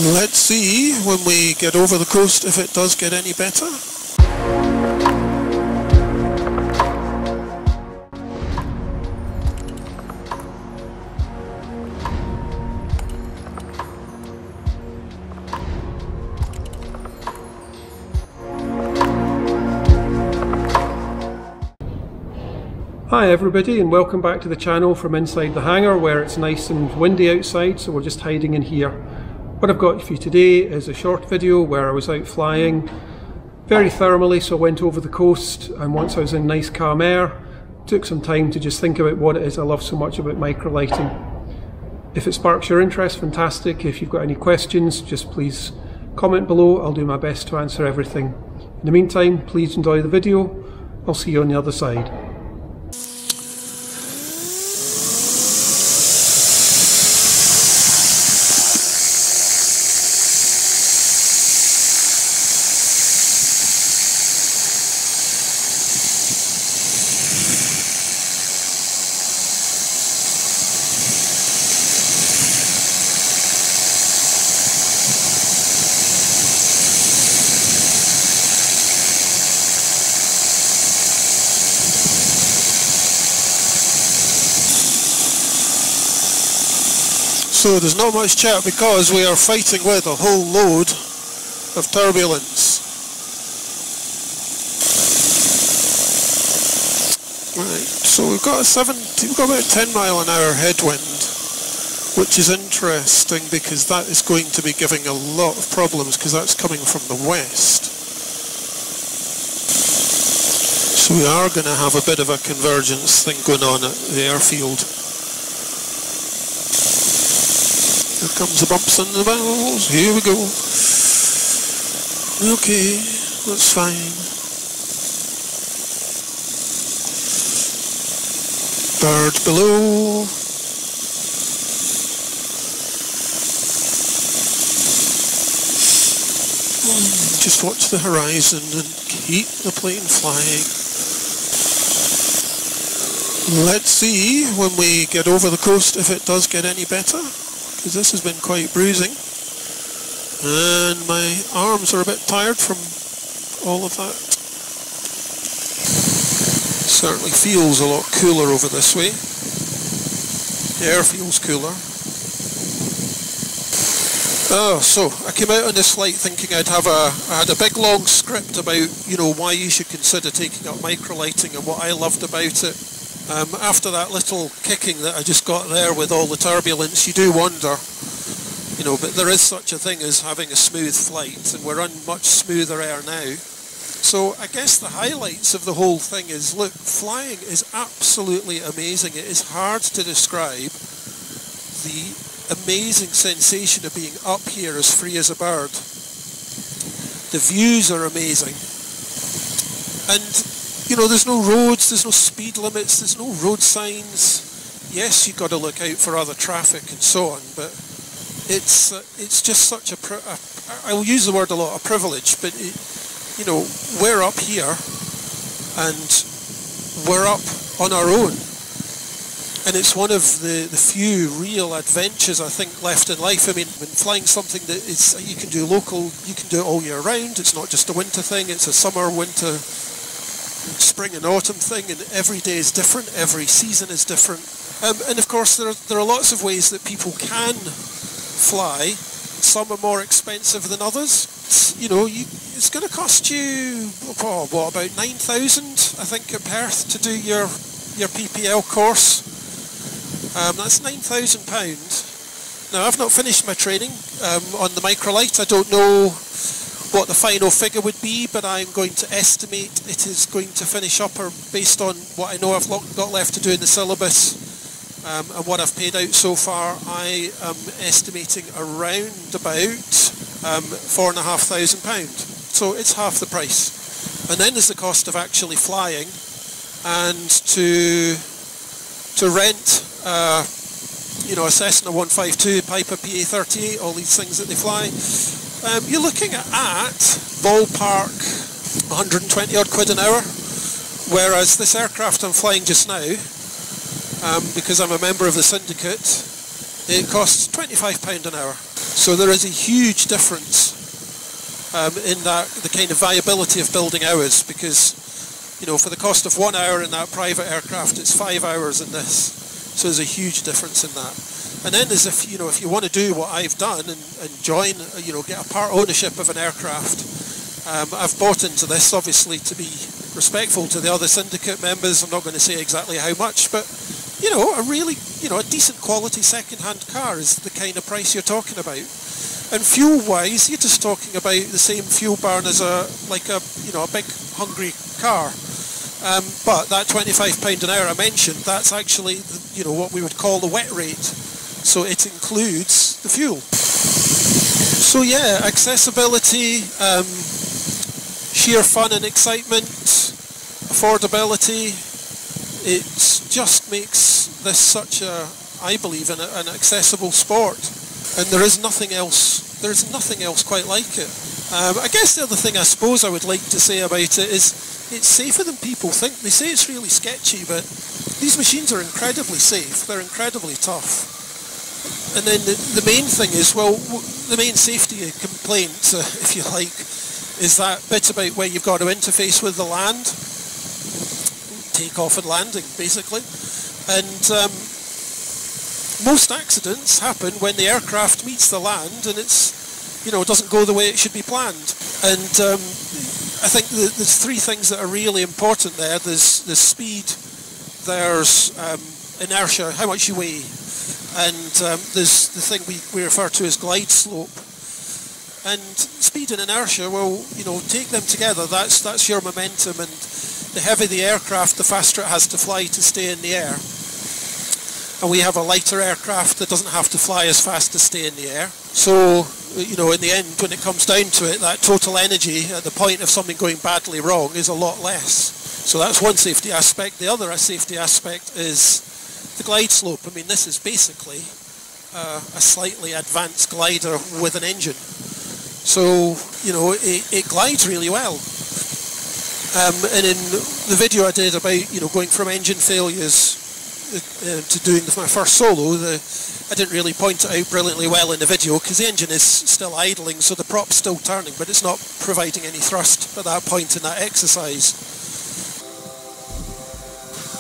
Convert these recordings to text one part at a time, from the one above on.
Let's see when we get over the coast if it does get any better. Hi everybody, and welcome back to the channel from inside the hangar where it's nice and windy outside, so we're just hiding in here. What I've got for you today is a short video where I was out flying very thermally, so I went over the coast, and once I was in nice calm air, took some time to just think about what it is I love so much about microlighting. If it sparks your interest, fantastic. If you've got any questions, just please comment below. I'll do my best to answer everything. In the meantime, please enjoy the video. I'll see you on the other side. So there's not much chat because we are fighting with a whole load of turbulence. Right, so we've got about 10 mile an hour headwind, which is interesting because that is going to be giving a lot of problems because that's coming from the west. So we are going to have a bit of a convergence thing going on at the airfield. Here comes the bumps and the bells. Here we go. Okay, that's fine. Bird below. Just watch the horizon and keep the plane flying. Let's see when we get over the coast if it does get any better, because this has been quite bruising and my arms are a bit tired from all of that. Certainly feels a lot cooler over this way. The air feels cooler. Oh, so I came out on this flight thinking I had a big long script about, why you should consider taking up microlighting and what I loved about it. After that little kicking that I just got there with all the turbulence, you do wonder, but there is such a thing as having a smooth flight, and we're on much smoother air now. So I guess the highlights of the whole thing is, look, flying is absolutely amazing. It is hard to describe the amazing sensation of being up here as free as a bird. The views are amazing. And there's no roads, there's no speed limits, there's no road signs. Yes, you've got to look out for other traffic and so on, but it's just such I will use the word a lot, a privilege, but we're up here and we're up on our own. And it's one of the few real adventures, I think, left in life. I mean, when flying something that you can do local, you can do it all year round. It's not just a winter thing, it's a summer, winter, spring and autumn thing, and every day is different, every season is different. And of course there are lots of ways that people can fly. Some are more expensive than others. It's going to cost you about 9,000 I think at Perth to do your PPL course. That's £9,000. Now I've not finished my training on the Microlight. I don't know what the final figure would be, but I'm going to estimate it is going to finish up, or based on what I know I've got left to do in the syllabus and what I've paid out so far, I am estimating around about £4,500. So it's half the price. And then there's the cost of actually flying, and to rent a Cessna 152, Piper PA-38, all these things that they fly. You're looking at ballpark 120 odd quid an hour, whereas this aircraft I'm flying just now, because I'm a member of the syndicate, it costs £25 an hour. So there is a huge difference in the kind of viability of building hours, because for the cost of 1 hour in that private aircraft, it's 5 hours in this. So there's a huge difference in that. And then as if you want to do what I've done and join, get a part ownership of an aircraft, I've bought into this obviously to be respectful to the other syndicate members. I'm not going to say exactly how much, but a really, a decent quality second-hand car is the kind of price you're talking about. And fuel-wise, you're just talking about the same fuel burn as a big hungry car. But that £25 an hour I mentioned, that's actually what we would call the wet rate. So it includes the fuel. So yeah, accessibility, sheer fun and excitement, affordability. It just makes this such I believe, an accessible sport. And there is nothing else. There's nothing else quite like it. I guess the other thing I suppose I would like to say about it is it's safer than people think. They say it's really sketchy, but these machines are incredibly safe. They're incredibly tough. And then the main thing is, the main safety complaint, if you like, is that bit about where you've got to interface with the land, takeoff and landing, basically. And most accidents happen when the aircraft meets the land and it doesn't go the way it should be planned. And I think there's three things that are really important there. There's speed, there's inertia, how much you weigh, and there's the thing we refer to as glide slope. And speed and inertia, take them together, that's your momentum, and the heavier the aircraft, the faster it has to fly to stay in the air. And we have a lighter aircraft that doesn't have to fly as fast to stay in the air. So, in the end, when it comes down to it, that total energy at the point of something going badly wrong is a lot less. So that's one safety aspect. The other safety aspect is the glide slope. I mean, this is basically a slightly advanced glider with an engine. So, it glides really well. And in the video I did about, going from engine failures to doing my first solo, I didn't really point it out brilliantly well in the video because the engine is still idling, so the prop's still turning, but it's not providing any thrust at that point in that exercise.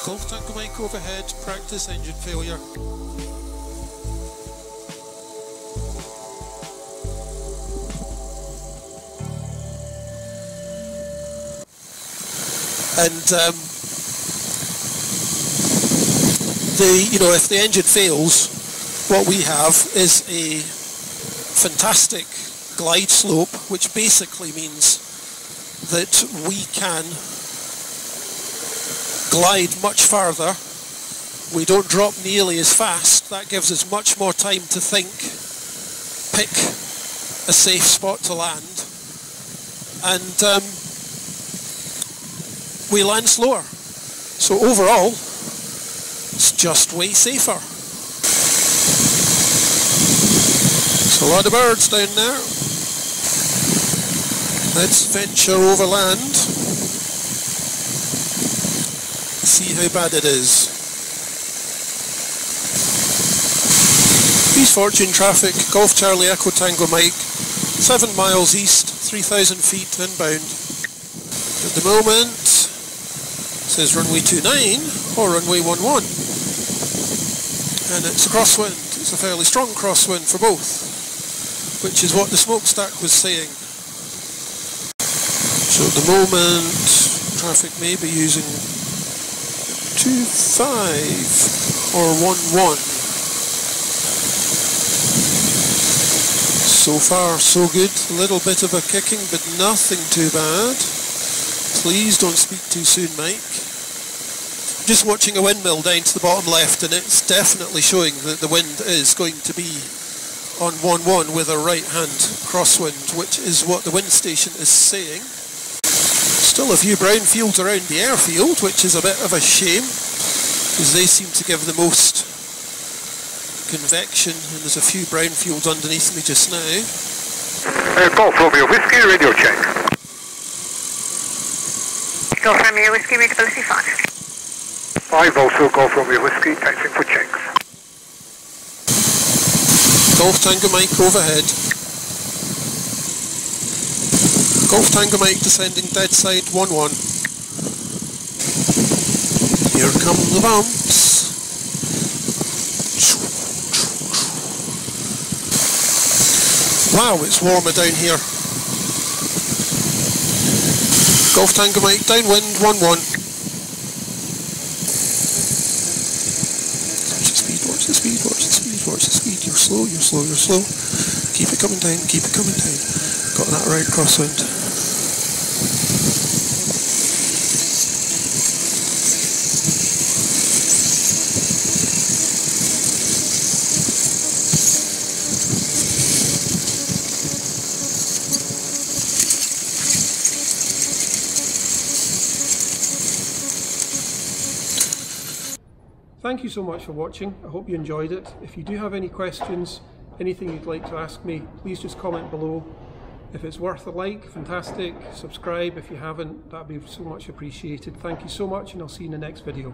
Golf tank mic overhead, practice engine failure. And if the engine fails, what we have is a fantastic glide slope, which basically means that we can glide much farther. We don't drop nearly as fast. That gives us much more time to think, pick a safe spot to land, and we land slower. So overall, it's just way safer. There's a lot of birds down there. Let's venture over land. See how bad it is. East Fortune traffic, Golf Charlie Echo Tango Mike, 7 miles east, 3,000 feet inbound. At the moment, it says runway 29 or runway 11. And it's a crosswind. It's a fairly strong crosswind for both, which is what the smokestack was saying. So at the moment, traffic may be using 25 or 11. So far, so good. A little bit of a kicking, but nothing too bad. Please don't speak too soon, Mike. Just watching a windmill down to the bottom left, and it's definitely showing that the wind is going to be on 11 with a right-hand crosswind, which is what the wind station is saying. Still a few brown fields around the airfield, which is a bit of a shame, because they seem to give the most convection, and there's a few brown fields underneath me just now. Golf Romeo Whiskey, radio check. Golf Romeo Whiskey, readability 5. 5 also Golf Romeo Whiskey, taxiing for checks. Golf Tango Mike overhead. Golf Tango Mike descending dead side 1-1. Here come the bumps. Wow, it's warmer down here. Golf Tango Mike downwind 1-1. Watch the speed, watch the speed, watch the speed, watch the speed. You're slow, you're slow, you're slow. Keep it coming down, keep it coming down. Got that right crosswind. Thank you so much for watching. I hope you enjoyed it. If you do have any questions, anything you'd like to ask me, please just comment below. If it's worth a like, fantastic. Subscribe if you haven't, that'd be so much appreciated. Thank you so much, and I'll see you in the next video.